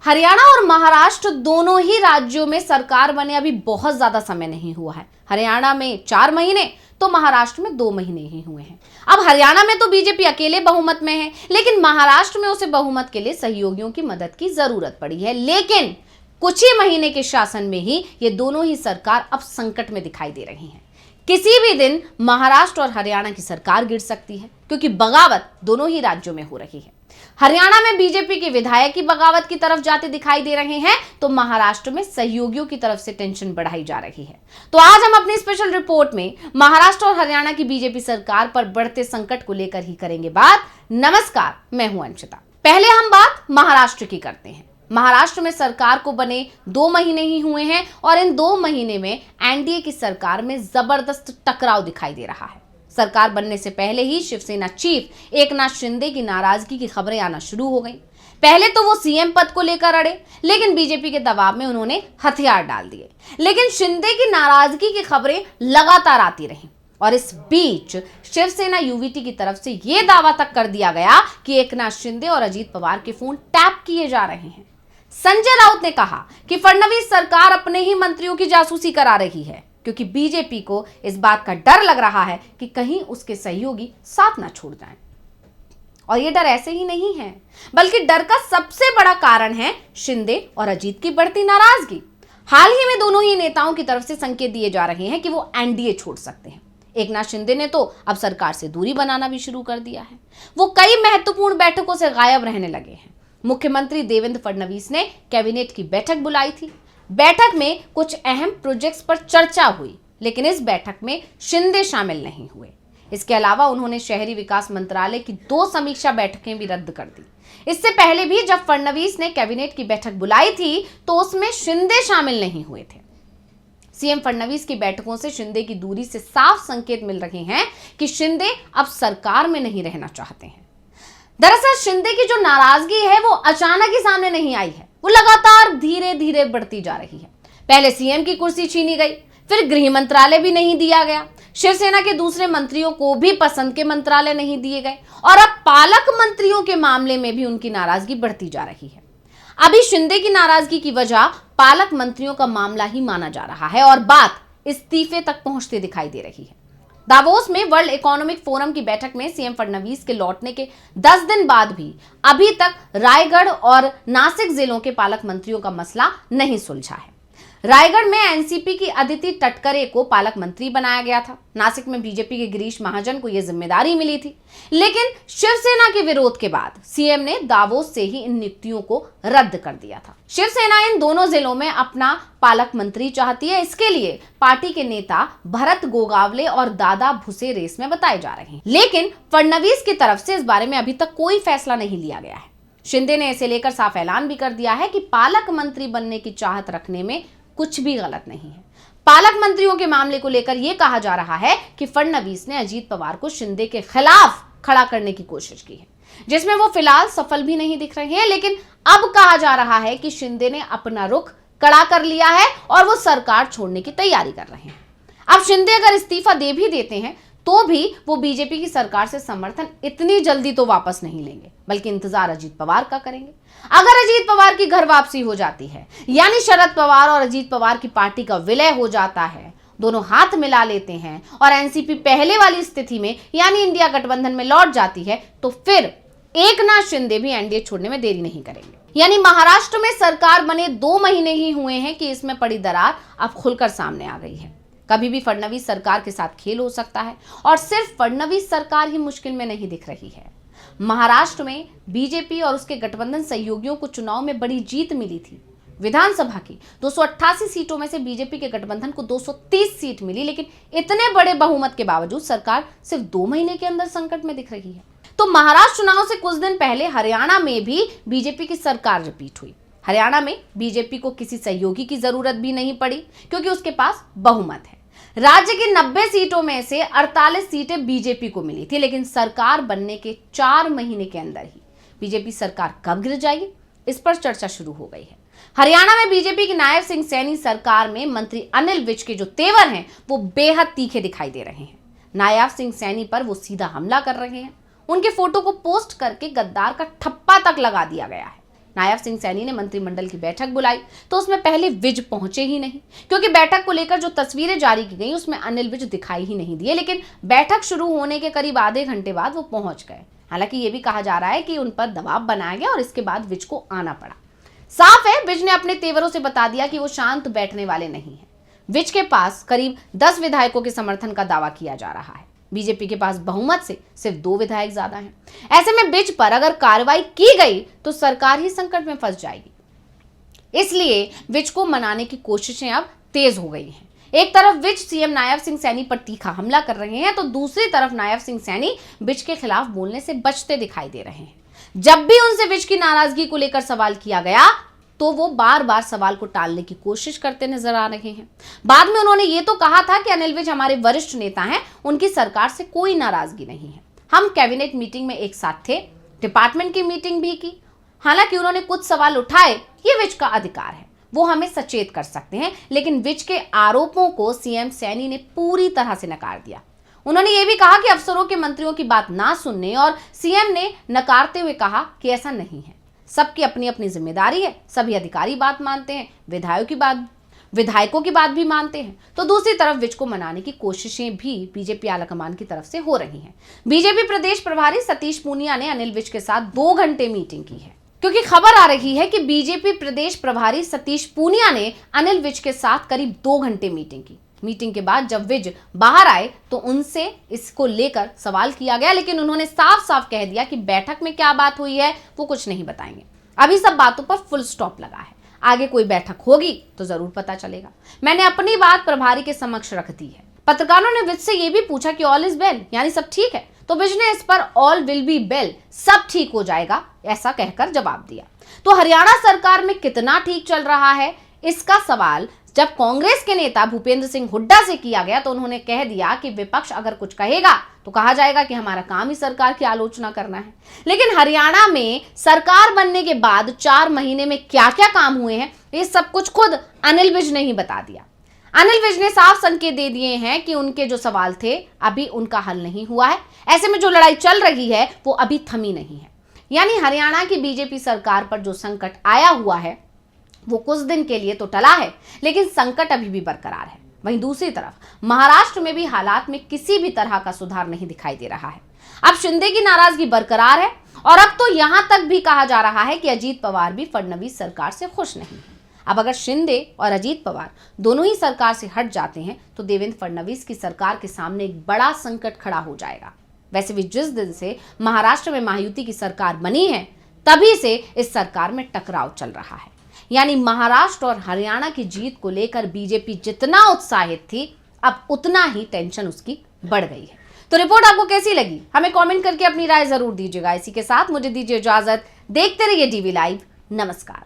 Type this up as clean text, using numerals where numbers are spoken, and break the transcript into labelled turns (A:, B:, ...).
A: हरियाणा और महाराष्ट्र दोनों ही राज्यों में सरकार बने अभी बहुत ज्यादा समय नहीं हुआ है। हरियाणा में 4 महीने तो महाराष्ट्र में 2 महीने ही हुए हैं। अब हरियाणा में तो बीजेपी अकेले बहुमत में है, लेकिन महाराष्ट्र में उसे बहुमत के लिए सहयोगियों की मदद की जरूरत पड़ी है। लेकिन कुछ ही महीने के शासन में ही ये दोनों ही सरकार अब संकट में दिखाई दे रही हैं। किसी भी दिन महाराष्ट्र और हरियाणा की सरकार गिर सकती है, क्योंकि बगावत दोनों ही राज्यों में हो रही है। हरियाणा में बीजेपी के विधायक की बगावत की तरफ जाते दिखाई दे रहे हैं, तो महाराष्ट्र में सहयोगियों की तरफ से टेंशन बढ़ाई जा रही है। तो आज हम अपनी स्पेशल रिपोर्ट में महाराष्ट्र और हरियाणा की बीजेपी सरकार पर बढ़ते संकट को लेकर ही करेंगे बात। नमस्कार, मैं हूं अंशिता। पहले हम बात महाराष्ट्र की करते हैं। महाराष्ट्र में सरकार को बने 2 महीने ही हुए हैं और इन 2 महीने में एनडीए की सरकार में जबरदस्त टकराव दिखाई दे रहा है। सरकार बनने से पहले ही शिवसेना चीफ एकनाथ शिंदे की नाराजगी की खबरें आना शुरू हो गई। पहले तो वो सीएम पद को लेकर अड़े, लेकिन बीजेपी के दबाव में उन्होंने हथियार डाल दिए। लेकिन शिंदे की नाराजगी की खबरें लगातार आती रहीं और इस बीच शिवसेना यूवीटी की तरफ से यह दावा तक कर दिया गया कि एकनाथ शिंदे और अजीत पवार के फोन टैप किए जा रहे हैं। संजय राउत ने कहा कि फडणवीस सरकार अपने ही मंत्रियों की जासूसी करा रही है, क्योंकि बीजेपी को इस बात का डर लग रहा है कि कहीं उसके सहयोगी साथ ना छोड़ जाएं। और ये डर ऐसे ही नहीं है, बल्कि डर का सबसे बड़ा कारण है शिंदे और अजीत की बढ़ती नाराजगी। हाल ही में दोनों ही नेताओं की तरफ से संकेत दिए जा रहे हैं कि वो एनडीए छोड़ सकते हैं। एकनाथ शिंदे ने तो अब सरकार से दूरी बनाना भी शुरू कर दिया है। वो कई महत्वपूर्ण बैठकों से गायब रहने लगे हैं। मुख्यमंत्री देवेंद्र फडणवीस ने कैबिनेट की बैठक बुलाई थी। बैठक में कुछ अहम प्रोजेक्ट्स पर चर्चा हुई, लेकिन इस बैठक में शिंदे शामिल नहीं हुए। इसके अलावा उन्होंने शहरी विकास मंत्रालय की 2 समीक्षा बैठकें भी रद्द कर दी। इससे पहले भी जब फडणवीस ने कैबिनेट की बैठक बुलाई थी तो उसमें शिंदे शामिल नहीं हुए थे। सीएम फडणवीस की बैठकों से शिंदे की दूरी से साफ संकेत मिल रहे हैं कि शिंदे अब सरकार में नहीं रहना चाहते हैं। दरअसल शिंदे की जो नाराजगी है वो अचानक ही सामने नहीं आई है, वो लगातार धीरे धीरे बढ़ती जा रही है। पहले सीएम की कुर्सी छीनी गई, फिर गृह मंत्रालय भी नहीं दिया गया, शिवसेना के दूसरे मंत्रियों को भी पसंद के मंत्रालय नहीं दिए गए और अब पालक मंत्रियों के मामले में भी उनकी नाराजगी बढ़ती जा रही है। अभी शिंदे की नाराजगी की वजह पालक मंत्रियों का मामला ही माना जा रहा है और बात इस्तीफे तक पहुंचती दिखाई दे रही है। दावोस में वर्ल्ड इकोनॉमिक फोरम की बैठक में सीएम फडणवीस के लौटने के 10 दिन बाद भी अभी तक रायगढ़ और नासिक जिलों के पालक मंत्रियों का मसला नहीं सुलझा है। रायगढ़ में एनसीपी की अदिति तटकरे को पालक मंत्री बनाया गया था। नासिक में बीजेपी के गिरीश महाजन को यह जिम्मेदारी मिली थी, लेकिन शिवसेना के विरोध के बाद सीएम ने दावोस से ही इन नियुक्तियों को रद्द कर दिया था। शिवसेना इन दोनों जिलों में अपना पालक मंत्री चाहती है। इसके लिए पार्टी के नेता भरत गोगावले और दादा भुसे रेस में बताए जा रहे हैं, लेकिन फडणवीस की तरफ से इस बारे में अभी तक कोई फैसला नहीं लिया गया है। शिंदे ने इसे लेकर साफ ऐलान भी कर दिया है कि पालक मंत्री बनने की चाहत रखने में कुछ भी गलत नहीं है। पालक मंत्रियों के मामले को लेकर यह कहा जा रहा है कि फडणवीस ने अजीत पवार को शिंदे के खिलाफ खड़ा करने की कोशिश की है, जिसमें वो फिलहाल सफल भी नहीं दिख रहे हैं। लेकिन अब कहा जा रहा है कि शिंदे ने अपना रुख कड़ा कर लिया है और वो सरकार छोड़ने की तैयारी कर रहे हैं। अब शिंदे अगर इस्तीफा दे भी देते हैं तो भी वो बीजेपी की सरकार से समर्थन इतनी जल्दी तो वापस नहीं लेंगे, बल्कि इंतजार अजीत पवार का करेंगे। अगर अजीत पवार की घर वापसी हो जाती है, यानी शरद पवार और अजीत पवार की पार्टी का विलय हो जाता है, दोनों हाथ मिला लेते हैं और एनसीपी पहले वाली स्थिति में यानी इंडिया गठबंधन में लौट जाती है, तो फिर एकनाथ शिंदे भी एनडीए छोड़ने में देरी नहीं करेंगे। यानी महाराष्ट्र में सरकार बने 2 महीने ही हुए हैं कि इसमें पड़ी दरार अब खुलकर सामने आ गई है। कभी भी फडणवीस सरकार के साथ खेल हो सकता है और सिर्फ फडणवीस सरकार ही मुश्किल में नहीं दिख रही है। महाराष्ट्र में बीजेपी और उसके गठबंधन सहयोगियों को चुनाव में बड़ी जीत मिली थी। विधानसभा की 288 सीटों में से बीजेपी के गठबंधन को 230 सीट मिली, लेकिन इतने बड़े बहुमत के बावजूद सरकार सिर्फ 2 महीने के अंदर संकट में दिख रही है। तो महाराष्ट्र चुनाव से कुछ दिन पहले हरियाणा में भी बीजेपी की सरकार रिपीट हुई। हरियाणा में बीजेपी को किसी सहयोगी की जरूरत भी नहीं पड़ी, क्योंकि उसके पास बहुमत है। राज्य की 90 सीटों में से 48 सीटें बीजेपी को मिली थी, लेकिन सरकार बनने के 4 महीने के अंदर ही बीजेपी सरकार कब गिर जाएगी, इस पर चर्चा शुरू हो गई है। हरियाणा में बीजेपी की नायब सिंह सैनी सरकार में मंत्री अनिल विज के जो तेवर हैं वो बेहद तीखे दिखाई दे रहे हैं। नायब सिंह सैनी पर वो सीधा हमला कर रहे हैं। उनके फोटो को पोस्ट करके गद्दार का ठप्पा तक लगा दिया गया है। नायब सिंह सैनी ने मंत्रिमंडल की बैठक बुलाई तो उसमें पहले विज पहुंचे ही नहीं, क्योंकि बैठक को लेकर जो तस्वीरें जारी की गई उसमें अनिल विज दिखाई ही नहीं दिए। लेकिन बैठक शुरू होने के करीब आधे घंटे बाद वो पहुंच गए। हालांकि ये भी कहा जा रहा है कि उन पर दबाव बनाया गया और इसके बाद विज को आना पड़ा। साफ है, विज ने अपने तेवरों से बता दिया कि वो शांत बैठने वाले नहीं है। विज के पास करीब 10 विधायकों के समर्थन का दावा किया जा रहा है। बीजेपी के पास बहुमत से सिर्फ 2 विधायक ज्यादा हैं। ऐसे में विज पर अगर कार्रवाई की गई तो सरकार ही संकट में फंस जाएगी। इसलिए विज को मनाने की कोशिशें अब तेज हो गई हैं। एक तरफ विज सीएम नायब सिंह सैनी पर तीखा हमला कर रहे हैं तो दूसरी तरफ नायब सिंह सैनी विज के खिलाफ बोलने से बचते दिखाई दे रहे हैं। जब भी उनसे विज की नाराजगी को लेकर सवाल किया गया तो वो बार बार सवाल को टालने की कोशिश करते नजर आ रहे हैं। बाद में उन्होंने ये तो कहा था कि अनिल विज हमारे वरिष्ठ नेता हैं, उनकी सरकार से कोई नाराजगी नहीं है। हम कैबिनेट मीटिंग में एक साथ थे, डिपार्टमेंट की मीटिंग भी की। हालांकि उन्होंने कुछ सवाल उठाए, ये विज का अधिकार है, वो हमें सचेत कर सकते हैं। लेकिन विज के आरोपों को सीएम सैनी ने पूरी तरह से नकार दिया। उन्होंने ये भी कहा कि अफसरों के मंत्रियों की बात ना सुनने और सीएम ने नकारते हुए कहा कि ऐसा नहीं है, सबकी अपनी अपनी जिम्मेदारी है, सभी अधिकारी बात मानते हैं, विधायकों की बात भी मानते हैं। तो दूसरी तरफ विज को मनाने की कोशिशें भी बीजेपी आलाकमान की तरफ से हो रही हैं। बीजेपी प्रदेश प्रभारी सतीश पूनिया ने अनिल विज के साथ 2 घंटे मीटिंग की है, क्योंकि खबर आ रही है कि बीजेपी प्रदेश प्रभारी सतीश पूनिया ने अनिल विज के साथ करीब 2 घंटे मीटिंग की। मीटिंग के बाद जब विज बाहर आए तो उनसे इसको लेकर सवाल किया गया, लेकिन उन्होंने साफ साफ कह दिया कि बैठक में क्या बात हुई है वो कुछ नहीं बताएंगे। अभी सब बातों पर फुल स्टॉप लगा है, आगे कोई बैठक होगी तो जरूर पता चलेगा। मैंने अपनी बात प्रभारी के समक्ष रख दी है। पत्रकारों ने विज से ये भी पूछा कि ऑल इज वेल, यानी सब ठीक है, तो विज ने इस पर ऑल विल बी वेल, सब ठीक हो जाएगा, ऐसा कहकर जवाब दिया। तो हरियाणा सरकार में कितना ठीक चल रहा है, इसका सवाल जब कांग्रेस के नेता भूपेंद्र सिंह हुड्डा से किया गया तो उन्होंने कह दिया कि विपक्ष अगर कुछ कहेगा तो कहा जाएगा कि हमारा काम ही सरकार की आलोचना करना है। लेकिन हरियाणा में सरकार बनने के बाद 4 महीने में क्या क्या काम हुए हैं, ये सब कुछ खुद अनिल विज ने ही बता दिया। अनिल विज ने साफ संकेत दे दिए हैं कि उनके जो सवाल थे अभी उनका हल नहीं हुआ है। ऐसे में जो लड़ाई चल रही है वो अभी थमी नहीं है। यानी हरियाणा की बीजेपी सरकार पर जो संकट आया हुआ है वो कुछ दिन के लिए तो टला है, लेकिन संकट अभी भी बरकरार है। वहीं दूसरी तरफ महाराष्ट्र में भी हालात में किसी भी तरह का सुधार नहीं दिखाई दे रहा है। अब शिंदे की नाराजगी बरकरार है और अब तो यहां तक भी कहा जा रहा है कि अजीत पवार भी फडणवीस सरकार से खुश नहीं है। अब अगर शिंदे और अजीत पवार दोनों ही सरकार से हट जाते हैं तो देवेंद्र फडणवीस की सरकार के सामने एक बड़ा संकट खड़ा हो जाएगा। वैसे भी जिस दिन से महाराष्ट्र में महायुति की सरकार बनी है तभी से इस सरकार में टकराव चल रहा है। यानी महाराष्ट्र और हरियाणा की जीत को लेकर बीजेपी जितना उत्साहित थी अब उतना ही टेंशन उसकी बढ़ गई है। तो रिपोर्ट आपको कैसी लगी हमें कमेंट करके अपनी राय जरूर दीजिएगा। इसी के साथ मुझे दीजिए इजाजत। देखते रहिए डीवी लाइव। नमस्कार।